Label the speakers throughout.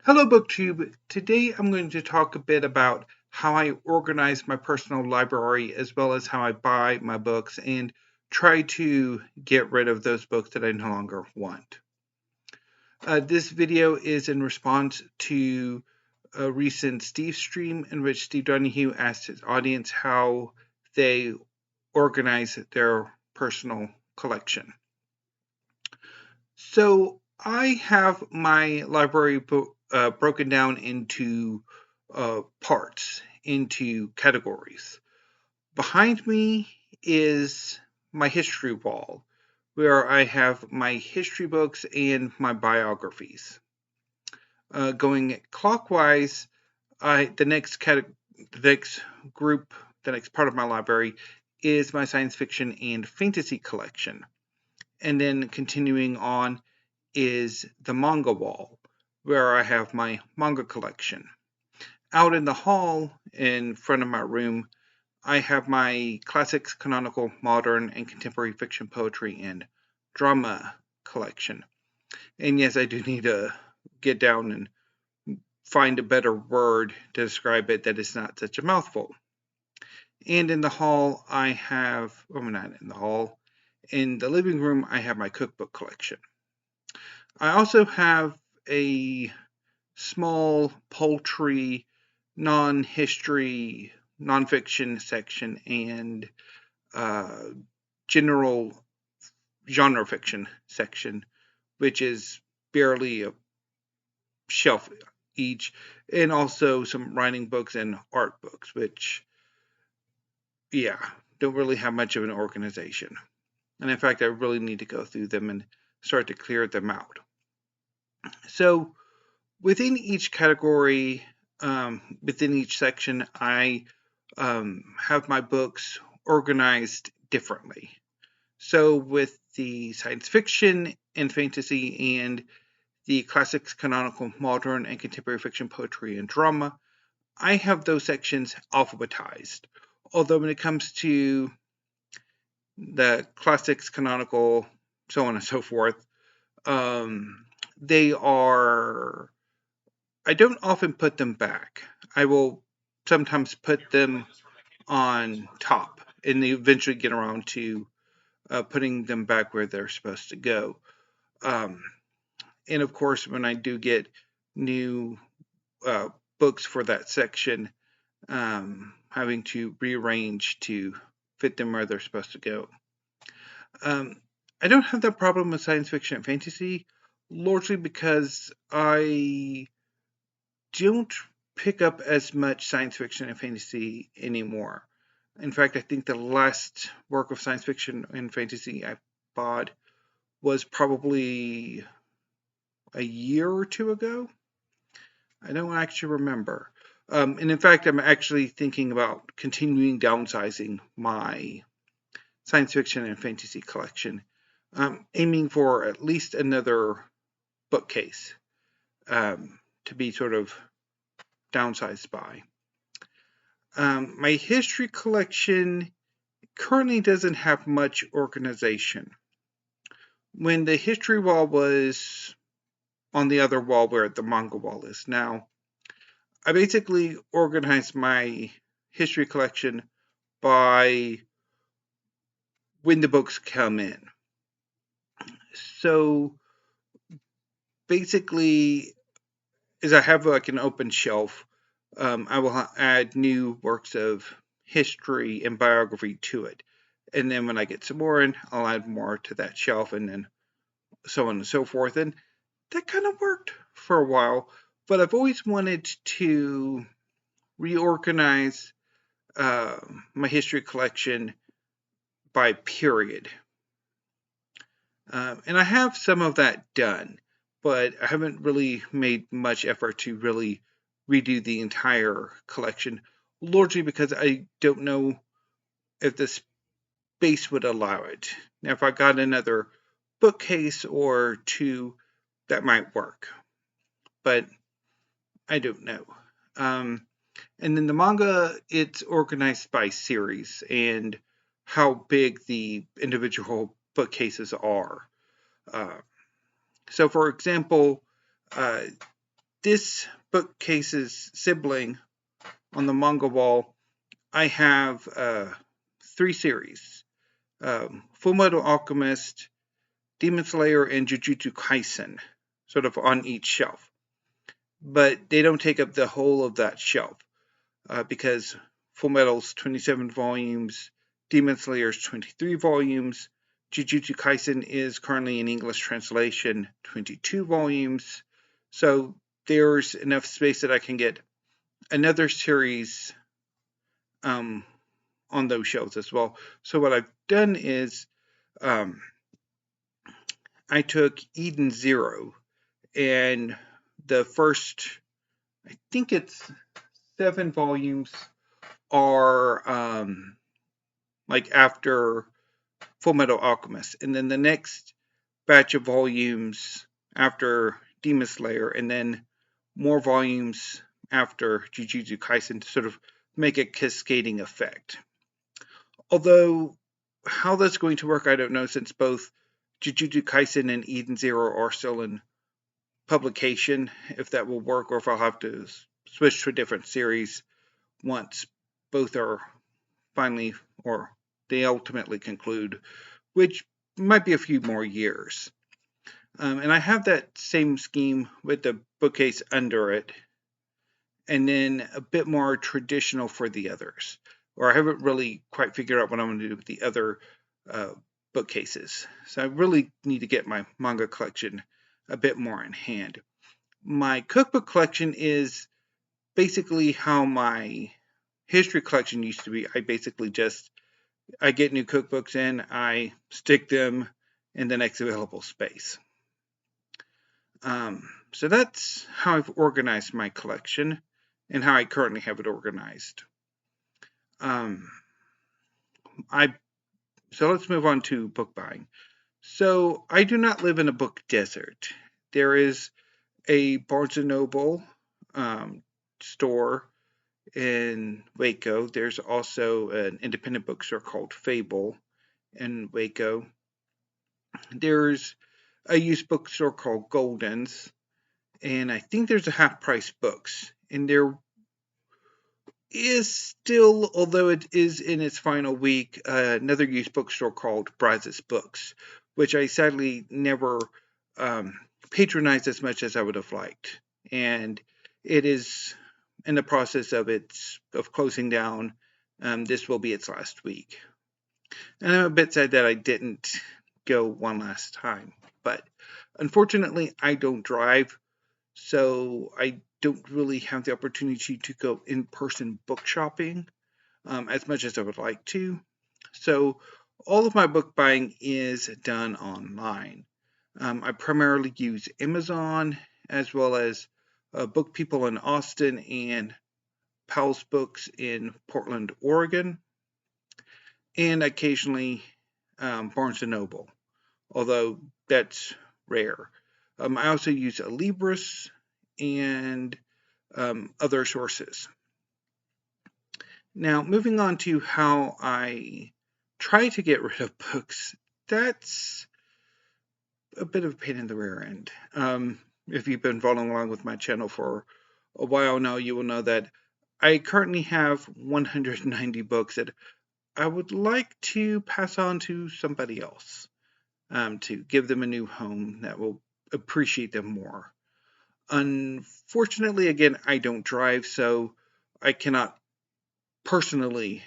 Speaker 1: Hello BookTube. Today I'm going to talk a bit about how I organize my personal library as well as how I buy my books and try to get rid of those books that I no longer want. This video is in response to a recent Steve stream in which Steve Donahue asked his audience how they organize their personal collection. So I have my library broken down into parts, into categories. Behind me is my history wall, where I have my history books and my biographies. Going clockwise, the next group, the next part of my library is my science fiction and fantasy collection. And then continuing on is the manga wall, where I have my manga collection. Out in the hall in front of my room, I have my classics, canonical, modern, and contemporary fiction, poetry, and drama collection. And yes, I do need to get down and find a better word to describe it that is not such a mouthful. And in the hall, I have, not in the hall, in the living room, I have my cookbook collection. I also have a small poultry, non-history, nonfiction section and general genre fiction section, which is barely a shelf each, and also some writing books and art books, which, yeah, don't really have much of an organization. And in fact, I really need to go through them and start to clear them out. So within each category, within each section, I have my books organized differently. So with the science fiction and fantasy and the classics, canonical, modern, and contemporary fiction, poetry, and drama, I have those sections alphabetized. Although when it comes to the classics, canonical, so on and so forth, they are, I don't often put them back. I will sometimes put them on top and they eventually get around to putting them back where they're supposed to go. And of course, when I do get new books for that section, having to rearrange to fit them where they're supposed to go. I don't have that problem with science fiction and fantasy, largely because I don't pick up as much science fiction and fantasy anymore. In fact, I think the last work of science fiction and fantasy I bought was probably a year or two ago. I don't actually remember. And in fact, I'm actually thinking about continuing downsizing my science fiction and fantasy collection, aiming for at least another bookcase to be sort of downsized by. My history collection currently doesn't have much organization. When the history wall was on the other wall where the manga wall is now, I basically organized my history collection by when the books come in. So basically, as I have like an open shelf, I will add new works of history and biography to it. And then when I get some more in, I'll add more to that shelf and then so on and so forth. And that kind of worked for a while, but I've always wanted to reorganize my history collection by period. And I have some of that done, but I haven't really made much effort to really redo the entire collection, largely because I don't know if the space would allow it. Now, if I got another bookcase or two, that might work, but I don't know. And then the manga, it's organized by series and how big the individual bookcases are. So, for example, this bookcase's sibling on the manga wall, I have 3 series: Fullmetal Alchemist, Demon Slayer, and Jujutsu Kaisen, sort of on each shelf. But they don't take up the whole of that shelf because Fullmetal's 27 volumes, Demon Slayer's 23 volumes, Jujutsu Kaisen is currently in English translation, 22 volumes. So there's enough space that I can get another series on those shelves as well. So what I've done is I took Eden Zero, and the first, I think it's 7 volumes are like after Fullmetal Alchemist, and then the next batch of volumes after Demon Slayer, and then more volumes after Jujutsu Kaisen to sort of make a cascading effect. Although how that's going to work, I don't know, since both Jujutsu Kaisen and Eden Zero are still in publication, if that will work, or if I'll have to switch to a different series once both are finally, or they ultimately conclude, which might be a few more years. And I have that same scheme with the bookcase under it, and then a bit more traditional for the others. Or I haven't really quite figured out what I'm going to do with the other bookcases. So I really need to get my manga collection a bit more in hand. My cookbook collection is basically how my history collection used to be. I get new cookbooks in, I stick them in the next available space. So that's how I've organized my collection and how I currently have it organized. So let's move on to book buying. So I do not live in a book desert. There is a Barnes & Noble store in Waco. There's also an independent bookstore called Fable in Waco. There's a used bookstore called Golden's, and I think there's a Half Price Books. And there is still, although it is in its final week, another used bookstore called Brazos Books, which I sadly never patronized as much as I would have liked. And it is in the process of closing down. This will be its last week. And I'm a bit sad that I didn't go one last time. But unfortunately, I don't drive, so I don't really have the opportunity to go in-person book shopping as much as I would like to. So all of my book buying is done online. I primarily use Amazon as well as Book People in Austin and Powell's Books in Portland, Oregon, and occasionally Barnes & Noble, although that's rare. I also use Libris and other sources. Now, moving on to how I try to get rid of books, that's a bit of a pain in the rear end. If you've been following along with my channel for a while now, you will know that I currently have 190 books that I would like to pass on to somebody else, to give them a new home that will appreciate them more. Unfortunately, again, I don't drive, so I cannot personally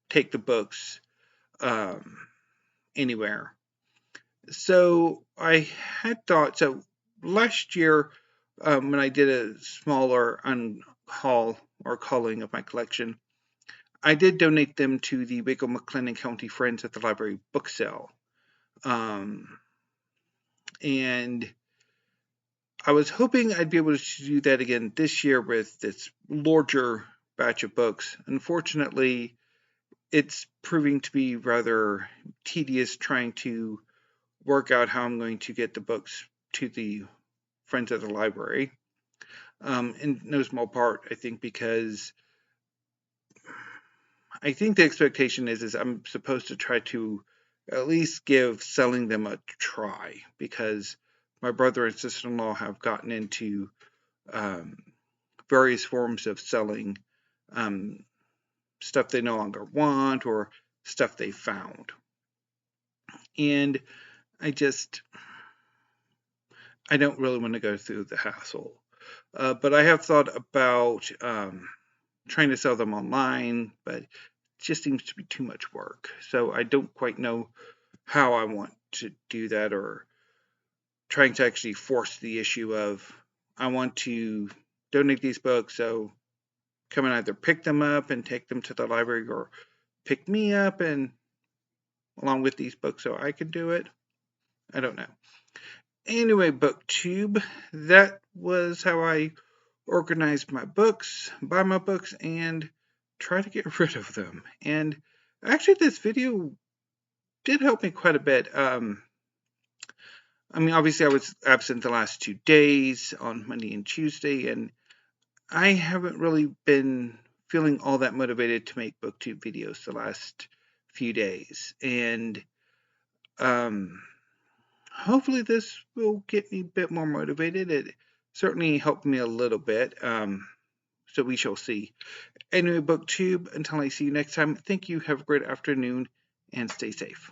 Speaker 1: take the books anywhere. So I had thought, so last year when I did a smaller haul or culling of my collection, I did donate them to the Waco McLennan County Friends at the Library book sale. And I was hoping I'd be able to do that again this year with this larger batch of books. Unfortunately, it's proving to be rather tedious trying to work out how I'm going to get the books to the Friends at the Library. In no small part, I think, because I think the expectation is I'm supposed to try to at least give selling them a try, because my brother and sister-in-law have gotten into various forms of selling stuff they no longer want or stuff they found. And I don't really want to go through the hassle. But I have thought about trying to sell them online, but it just seems to be too much work. So I don't quite know how I want to do that, or trying to actually force the issue of I want to donate these books, so come and either pick them up and take them to the library, or pick me up and along with these books so I can do it. I don't know. Anyway, BookTube, that was how I organized my books, buy my books, and try to get rid of them. And actually, this video did help me quite a bit. I mean, obviously, I was absent the last 2 days on Monday and Tuesday, and I haven't really been feeling all that motivated to make BookTube videos the last few days. And hopefully this will get me a bit more motivated. It certainly helped me a little bit. So we shall see. Anyway, BookTube, until I see you next time, thank you, have a great afternoon, and stay safe.